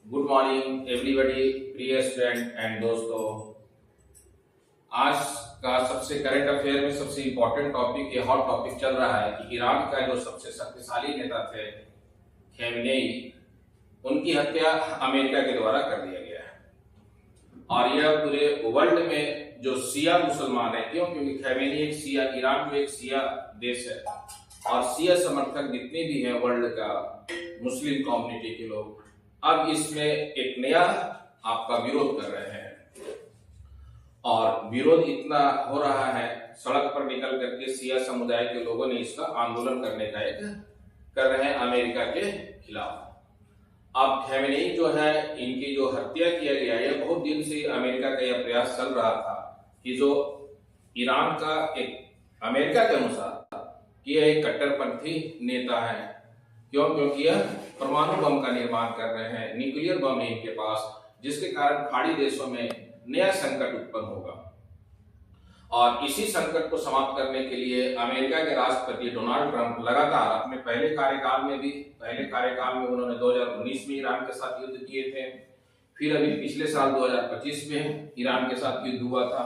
Good morning everybody, प्रिय student and दोस्तों। आज का सबसे करंट अफेयर में सबसे इंपॉर्टेंट टॉपिक, ये हॉट टॉपिक चल रहा है कि ईरान का जो सबसे शक्तिशाली नेता थे खमेनेई, उनकी हत्या अमेरिका के द्वारा कर दिया गया है। और यह पूरे वर्ल्ड में जो शिया मुसलमान है, क्योंकि खमेनेई एक शिया, ईरान जो एक शिया देश है और शिया समर्थक जितने भी हैं वर्ल्ड का मुस्लिम कम्युनिटी के लोग अब इसमें एक नया आपका विरोध कर रहे हैं। और विरोध इतना हो रहा है, सड़क पर निकल करके शिया समुदाय के लोगों ने इसका आंदोलन करने का एक कर रहे हैं अमेरिका के खिलाफ। अब खमेनेई जो है, इनकी जो हत्या किया गया है, बहुत दिन से अमेरिका का यह प्रयास चल रहा था कि जो ईरान का एक अमेरिका के अनुसार कि यह एक कट्टरपंथी नेता है। क्योंकि यह परमाणु बम का निर्माण कर रहे हैं, न्यूक्लियर बम है इनके पास, जिसके कारण खाड़ी देशों में नया संकट उत्पन्न होगा। और इसी संकट को समाप्त करने के लिए अमेरिका के राष्ट्रपति डोनाल्ड ट्रंप लगातार अपने पहले कार्यकाल में उन्होंने 2019 में ईरान के साथ युद्ध किए थे, फिर अभी पिछले साल 2025 में ईरान के साथ युद्ध हुआ था,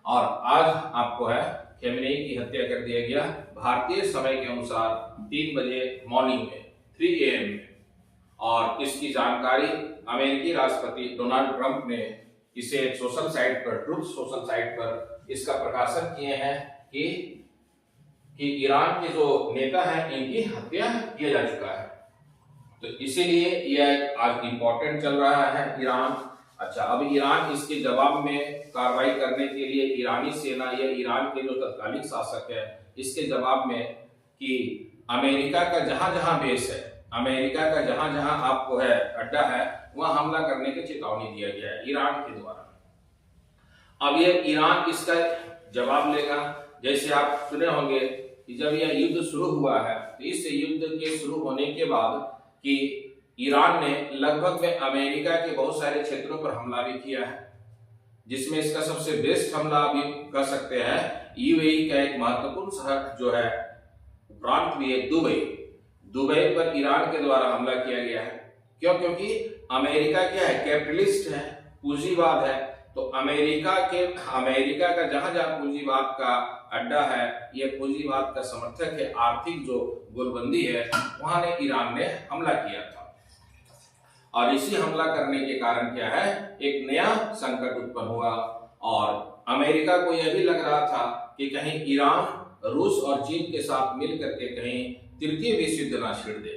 और आज आपको है खमेनेई की हत्या कर दिया गया भारतीय समय के अनुसार 3 बजे मॉर्निंग में 3 AM में। और इसकी जानकारी अमेरिकी राष्ट्रपति डोनाल्ड ट्रंप ने इसे सोशल साइट पर, ट्रुथ सोशल साइट पर इसका प्रकाशन किए हैं कि ईरान के जो नेता हैं इनकी हत्या किया जा चुका है। तो इसीलिए यह आज इंपॉर्टेंट चल रहा है ईरान। अच्छा, अब ईरान इसके जवाब में कार्रवाई करने के लिए ईरानी सेना या ईरान के जो तत्कालीन शासक है, इसके जवाब में कि अमेरिका का जहां जहां बेस है, अमेरिका का जहां जहां आपको है अड्डा है, वहां हमला करने की चेतावनी दिया गया है ईरान के द्वारा। अब ये ईरान इसका जवाब लेगा। जैसे आप सुने होंगे कि जब यह युद्ध शुरू हुआ है, तो इस युद्ध के शुरू होने के बाद कि ईरान ने लगभग में अमेरिका के बहुत सारे क्षेत्रों पर हमला भी किया है, जिसमें इसका सबसे बेस्ट हमला भी कर सकते हैं यूएई का एक महत्वपूर्ण शहर जो है, प्रांत भी है दुबई पर ईरान के द्वारा हमला किया गया है। क्योंकि अमेरिका क्या है, कैपिटलिस्ट है, पूंजीवाद है। तो अमेरिका का जहां जहां पूंजीवाद का अड्डा है, यह पूंजीवाद का समर्थक है, आर्थिक जो गोलबंदी है, वहां ने ईरान ने हमला किया था। और इसी हमला करने के कारण क्या है, एक नया संकट उत्पन्न हुआ। और अमेरिका को यह भी लग रहा था कि कहीं ईरान रूस और चीन के साथ मिल करके कहीं तृतीय विश्व युद्ध न छिड़ दे।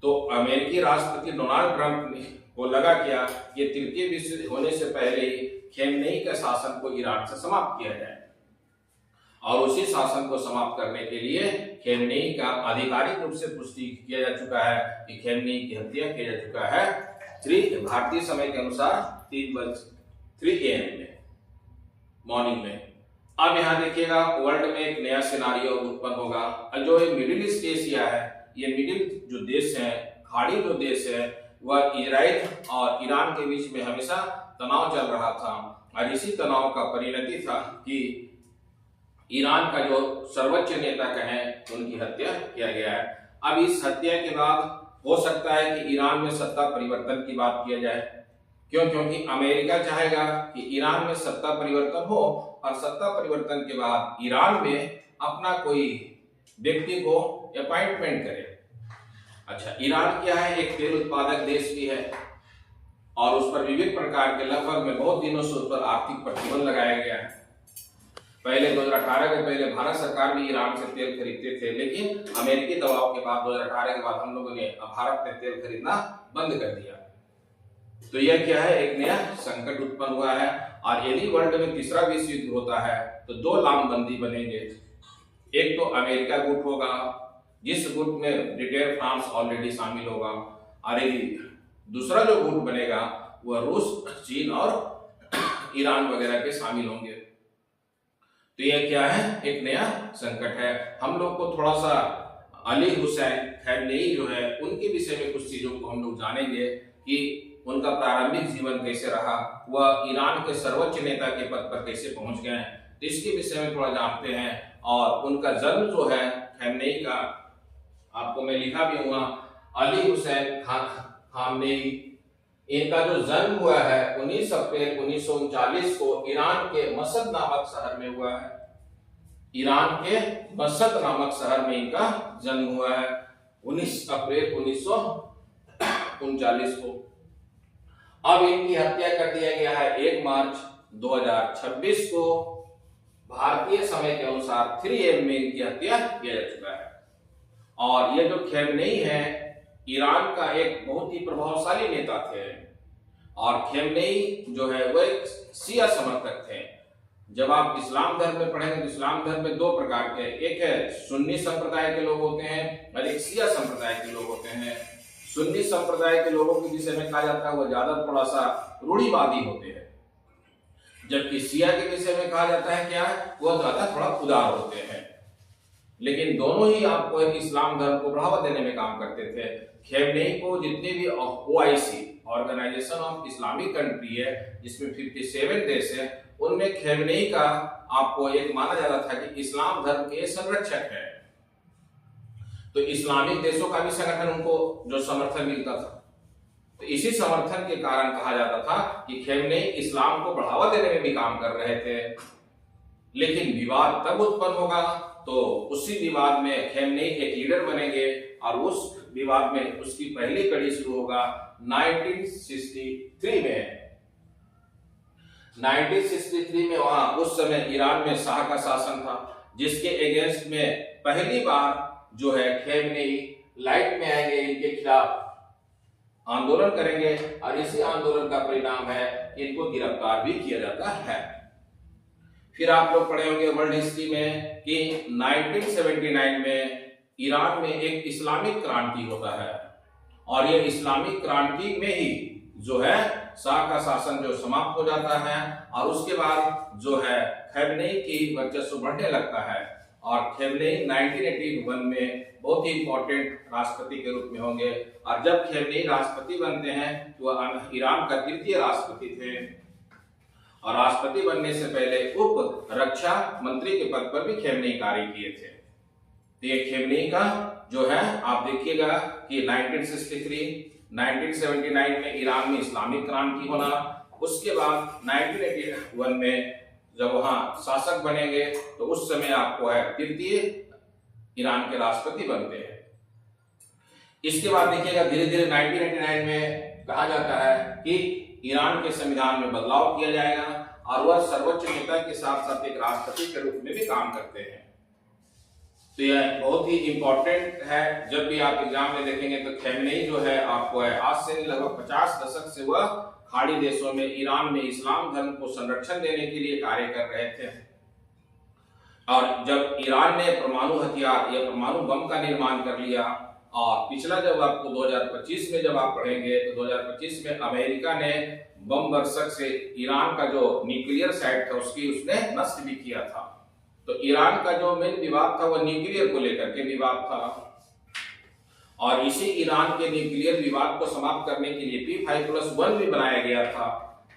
तो अमेरिकी राष्ट्रपति डोनाल्ड ट्रंप को लगा क्या, ये तृतीय विश्व युद्ध होने से पहले ही खमेनेई के शासन को ईरान से समाप्त किया जाए। और उसी शासन को समाप्त करने के लिए खमेनेई का आधिकारिक रूप से पुष्टि किया जा चुका है कि खमेनेई की हत्या किया जा चुका है भारतीय समय के अनुसार 3 AM में मॉर्निंग में। अब यहाँ देखिएगा, वर्ल्ड में एक नया सिनारियो उत्पन्न होगा। जो मिडिल ईस्ट एशिया है, ये मिडिल जो देश है, खाड़ी जो देश है, वह इजराइल और ईरान के बीच में हमेशा तनाव चल रहा था। और इसी तनाव का परिणति था कि ईरान का जो सर्वोच्च नेता कहें, उनकी हत्या किया गया है। अब इस हत्या के बाद हो सकता है कि ईरान में सत्ता परिवर्तन की बात किया जाए। क्योंकि अमेरिका चाहेगा कि ईरान में सत्ता परिवर्तन हो, और सत्ता परिवर्तन के बाद ईरान में अपना कोई व्यक्ति को अपॉइंटमेंट करे। अच्छा, ईरान क्या है, एक तेल उत्पादक देश भी है, और उस पर विभिन्न प्रकार के लगभग में बहुत दिनों से उस पर आर्थिक प्रतिबंध लगाया गया है। पहले 2018 के पहले भारत सरकार भी ईरान से तेल खरीदते थे, लेकिन अमेरिकी दबाव के बाद 2018 के बाद हम लोगों ने भारत में तेल खरीदना बंद कर दिया। तो यह क्या है, एक नया संकट उत्पन्न हुआ है। और यदि वर्ल्ड में तीसरा विश्व युद्ध होता है तो 2 लामबंदी बनेंगे। एक तो अमेरिका गुट होगा, जिस गुट में ब्रिटेन, फ्रांस ऑलरेडी शामिल होगा, और यदि दूसरा जो गुट बनेगा वह रूस, चीन और ईरान वगैरह के शामिल होंगे। तो यह क्या है, एक नया संकट है। हम लोग को थोड़ा सा अली हुसैन खमेनेई जो है, उनके विषय में कुछ चीजों को हम लोग जानेंगे कि उनका प्रारंभिक जीवन कैसे रहा, वह ईरान के सर्वोच्च नेता के पद पर कैसे पहुंच गए, तो इसके विषय में थोड़ा जानते हैं। और उनका जन्म जो है खमेनेई का, आपको मैं लिखा भी हुआ, अली हुसैन खमेनेई इनका जो जन्म हुआ है 19 अप्रैल 1939 को ईरान के मसद नामक शहर में हुआ है। ईरान के मसद नामक शहर में इनका जन्म हुआ है 19 अप्रैल 1939 को। अब इनकी हत्या कर दिया गया है 1 मार्च 2026 को। भारतीय समय के अनुसार 3 AM में इनकी हत्या किया जा चुका है। और ये जो खमेनेई है ईरान का एक बहुत ही प्रभावशाली नेता थे। और खमेनेई जो है वो एक शिया समर्थक थे। जब आप इस्लाम धर्म में पढ़ेंगे तो इस्लाम धर्म में 2 प्रकार के, एक है सुन्नी संप्रदाय के लोग होते हैं और एक शिया संप्रदाय के लोग होते हैं। सुन्नी संप्रदाय के लोगों के विषय में कहा जाता है वो ज्यादा थोड़ा सा रूढ़िवादी होते हैं, जबकि शिया के विषय में कहा जाता है क्या है वो ज्यादा थोड़ा उदार होते हैं। लेकिन दोनों ही आपको एक इस्लाम धर्म को बढ़ावा देने में काम करते थे। खमेनेई को जितने भी OIC organisation of Islamic country है जिसमें 57 देश है, उनमें खमेनेई का आपको एक माना जाता था कि इस्लाम धर्म के संरक्षक है। तो इस्लामिक देशों का भी संगठन उनको जो समर्थन मिलता था, तो इसी समर्थन के कारण कहा जाता था कि खमेनेई इस्लाम को बढ़ावा देने में भी काम कर रहे थे। लेकिन विवाद तब उत्पन्न होगा तो उसी विवाद में खमेनेई एक लीडर बनेंगे और उस विवाद में उसकी पहली कड़ी शुरू होगा 1963 में। 1963 में वहां उस समय ईरान में शाह का शासन था, जिसके अगेंस्ट में पहली बार जो है खमेनेई लाइट में आएंगे, इनके खिलाफ आंदोलन करेंगे और इसी आंदोलन का परिणाम है इनको गिरफ्तार भी किया जाता है। फिर आप लोग पढ़े होंगे वर्ल्ड हिस्ट्री में कि 1979 में ईरान में एक इस्लामिक क्रांति होता है और ये इस्लामिक क्रांति में ही जो है शाह का शासन जो समाप्त हो जाता है और उसके बाद जो है खमेनेई की वर्चस्व बढ़ने लगता है। और खमेनेई 1981 में बहुत ही इंपॉर्टेंट राष्ट्रपति के रूप में होंगे। और जब खमेनेई राष्ट्रपति बनते हैं तो वह ईरान का 3य राष्ट्रपति थे और राष्ट्रपति बनने से पहले उप रक्षा मंत्री के पद पर भी खमेनेई कार्य किए थे। तो ये खमेनेई का जो है आप देखिएगा कि 1963, 1979 में ईरान में इस्लामिक क्रांति होना, उसके बाद 1981 में जब वहां शासक बनेंगे तो उस समय आपको है 3य ईरान के राष्ट्रपति बनते हैं। इसके बाद देखिएगा धीरे धीरे 1999 में कहा जाता है कि ईरान के संविधान में बदलाव किया जाएगा और वह सर्वोच्च नेता के साथ साथ एक राष्ट्रपति के रूप में भी काम करते हैं। तो यह बहुत ही इंपॉर्टेंट है। जब भी आप एग्जाम में देखेंगे तो खमेनेई जो है आपको है आज से लगभग 50 दशक से वह खाड़ी देशों में ईरान में इस्लाम धर्म को संरक्षण देने के लिए कार्य कर रहे थे। और जब ईरान ने परमाणु हथियार या परमाणु बम का निर्माण कर लिया और पिछला जब आपको 2025 में जब आप पढ़ेंगे तो 2025 में अमेरिका ने बम वर्षक से ईरान का जो न्यूक्लियर साइट था उसने नष्ट भी किया था। तो ईरान का जो मेन विवाद था वह न्यूक्लियर को लेकर के विवाद था और इसी ईरान के न्यूक्लियर विवाद को समाप्त करने के लिए P5+1 भी बनाया गया था।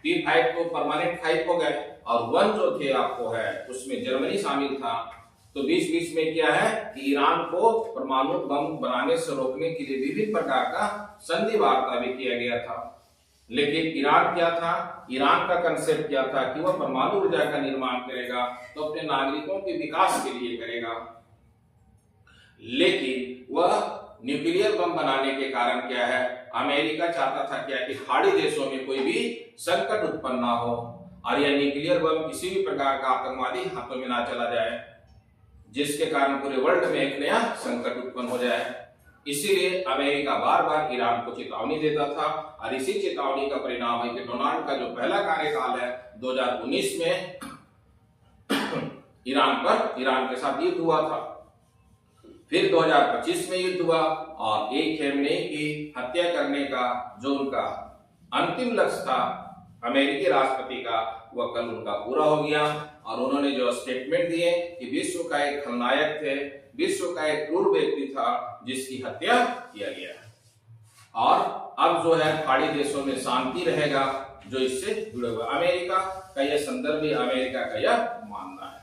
P5 को परमानेंट 5 हो गए और 1 जो थे आपको है उसमें जर्मनी शामिल था। तो बीच बीच में क्या है कि ईरान को परमाणु बम बनाने से रोकने के लिए विभिन्न प्रकार का संधि वार्ता भी किया गया था। लेकिन ईरान क्या था, ईरान का कंसेप्ट क्या था कि वह परमाणु ऊर्जा का निर्माण करेगा तो अपने नागरिकों के विकास के लिए करेगा। लेकिन वह न्यूक्लियर बम बनाने के कारण क्या है अमेरिका चाहता था क्या कि खाड़ी देशों में कोई भी संकट उत्पन्न ना हो और यह न्यूक्लियर बम किसी भी प्रकार का आतंकवादी हाथों में ना चला जाए, जिसके कारण पूरे वर्ल्ड में एक नया संकट उत्पन्न हो जाए। इसीलिए अमेरिका बार बार ईरान को चेतावनी देता था और इसी चेतावनी का परिणाम है कि डोनाल्ड का जो पहला कार्यकाल है 2019 में ईरान के साथ युद्ध हुआ था। फिर 2025 में युद्ध हुआ और एक खमेनेई की हत्या करने का जो उनका अंतिम लक्ष्य था अमेरिकी राष्ट्रपति का वह कल उनका पूरा हो गया और उन्होंने जो स्टेटमेंट दिए कि विश्व का एक खलनायक थे, विश्व का एक क्रूर व्यक्ति था जिसकी हत्या किया गया और अब जो है खाड़ी देशों में शांति रहेगा जो इससे जुड़े हुए। अमेरिका का यह संदर्भ भी अमेरिका का यह मानना है।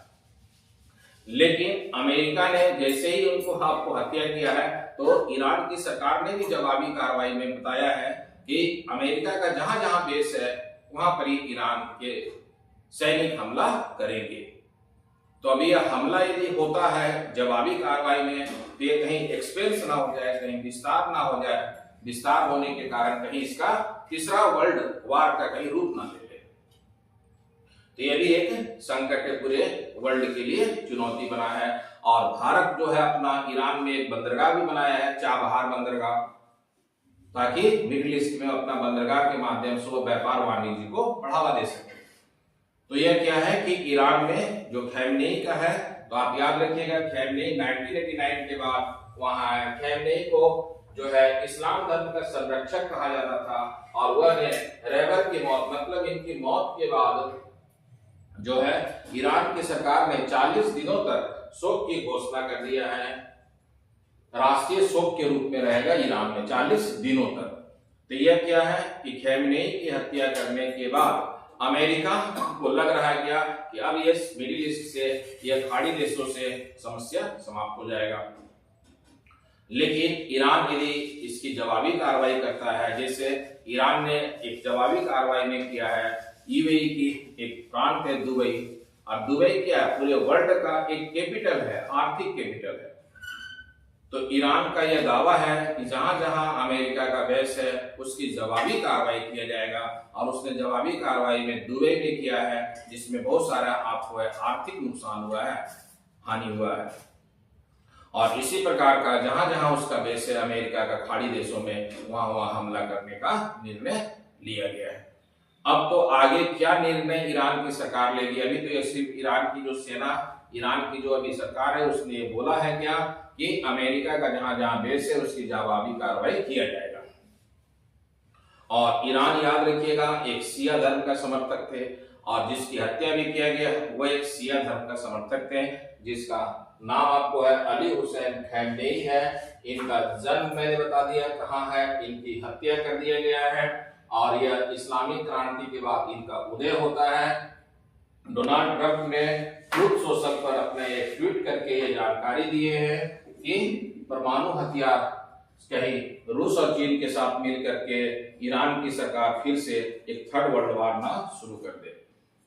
लेकिन अमेरिका ने जैसे ही उनको आपको हत्या किया है तो ईरान की सरकार ने भी जवाबी कार्रवाई में बताया है कि अमेरिका का जहां जहां बेस है वहां पर ही ईरान के सैनिक हमला करेंगे। तो अभी यह हमला यदि होता है जवाबी कार्रवाई में, तो ये कहीं एक्सपेंस ना हो जाए, कहीं विस्तार ना हो जाए, विस्तार होने के कारण कहीं इसका तीसरा वर्ल्ड वार का कहीं रूप ना ले ले। तो ये भी एक संकट है, पूरे वर्ल्ड के लिए चुनौती बना है। और भारत जो है अपना ईरान में एक बंदरगाह भी बनाया है, चाबहार बंदरगाह, ताकि मिडिल ईस्ट में अपना बंदरगाह के माध्यम से वो व्यापार वाणिज्य को बढ़ावा दे सके। तो यह क्या है कि ईरान में जो खैमनेई का है, तो आप याद रखिएगा खैमनेई 1989 के बाद वहां है। खैमनेई को जो है इस्लाम धर्म का संरक्षक कहा जाता था, और वह ने रहबर की मौत, मतलब इनकी मौत के बाद जो है ईरान की सरकार ने 40 दिनों तक शोक की घोषणा कर दिया है। राष्ट्रीय शोक के रूप में रहेगा ईरान में 40 दिनों तक। तो यह क्या है कि खैमनेई की हत्या करने के बाद अमेरिका को लग रहा है क्या कि अब ये मिडिल ईस्ट से, यह खाड़ी देशों से समस्या समाप्त हो जाएगा। लेकिन ईरान यदि इसकी जवाबी कार्रवाई करता है, जैसे ईरान ने एक जवाबी कार्रवाई में किया है, यूएई की एक प्रांत है दुबई, और दुबई क्या है पूरे वर्ल्ड का एक कैपिटल है, आर्थिक कैपिटल है। तो ईरान का यह दावा है कि जहां जहां अमेरिका का बेस है उसकी जवाबी कार्रवाई किया जाएगा, और उसने जवाबी कार्रवाई में दुबई में किया है, जिसमें बहुत सारा आपको आर्थिक नुकसान हुआ है, हानि हुआ है। और इसी प्रकार का जहां जहां उसका बेस है अमेरिका का खाड़ी देशों में, वहां वहां हमला करने का निर्णय लिया गया है। अब तो आगे क्या निर्णय ईरान की सरकार लेगी? अभी तो ये सिर्फ ईरान की जो सेना, ईरान की जो अभी सरकार है उसने ये बोला है क्या कि अमेरिका का जहां जहां बेस है उसकी जवाबी कार्रवाई किया जाएगा। और ईरान याद रखिएगा एक शिया धर्म का समर्थक थे, और जिसकी हत्या भी किया गया वह एक शिया धर्म का समर्थक थे, जिसका नाम आपको है अली हुसैन खैमनेई है। इनका जन्म मैंने बता दिया कहाँ है, इनकी हत्या कर दिया गया है, और यह इस्लामिक क्रांति के बाद इनका उदय होता है। डोनाल्ड ट्रंप ने ट्रूथ सोशल पर अपने एक ट्वीट करके ये जानकारी दिए हैं कि परमाणु हथियार कहीं रूस और चीन के साथ मिल करके ईरान की सरकार फिर से एक थर्ड वर्ल्ड वार ना शुरू कर दे,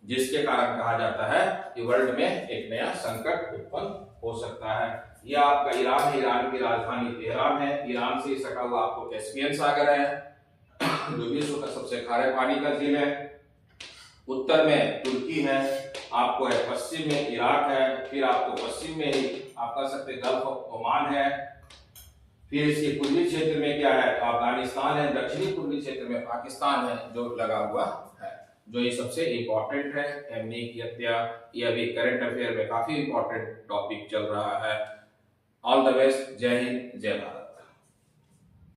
जिसके कारण कहा जाता है कि वर्ल्ड में एक नया संकट उत्पन्न हो सकता है। यह आपका ईरान है, ईरान की राजधानी तेहरान है, ईरान से सटा हुआ आपको कैस्पियन सागर है जो विश्व का सबसे खारे पानी का झील है। उत्तर में तुर्की है, आपको है पश्चिम में इराक है, फिर आपको पश्चिम में ही आप कह सकते गल्फ ऑफ ओमान है, फिर इसके पूर्वी क्षेत्र में क्या है अफगानिस्तान है, दक्षिणी पूर्वी क्षेत्र में पाकिस्तान है जो लगा हुआ है। जो ये सबसे इंपॉर्टेंट है खैमनेई की हत्या, ये अभी करंट अफेयर में काफी इंपॉर्टेंट टॉपिक चल रहा है। ऑल द बेस्ट, जय हिंद, जय भारत।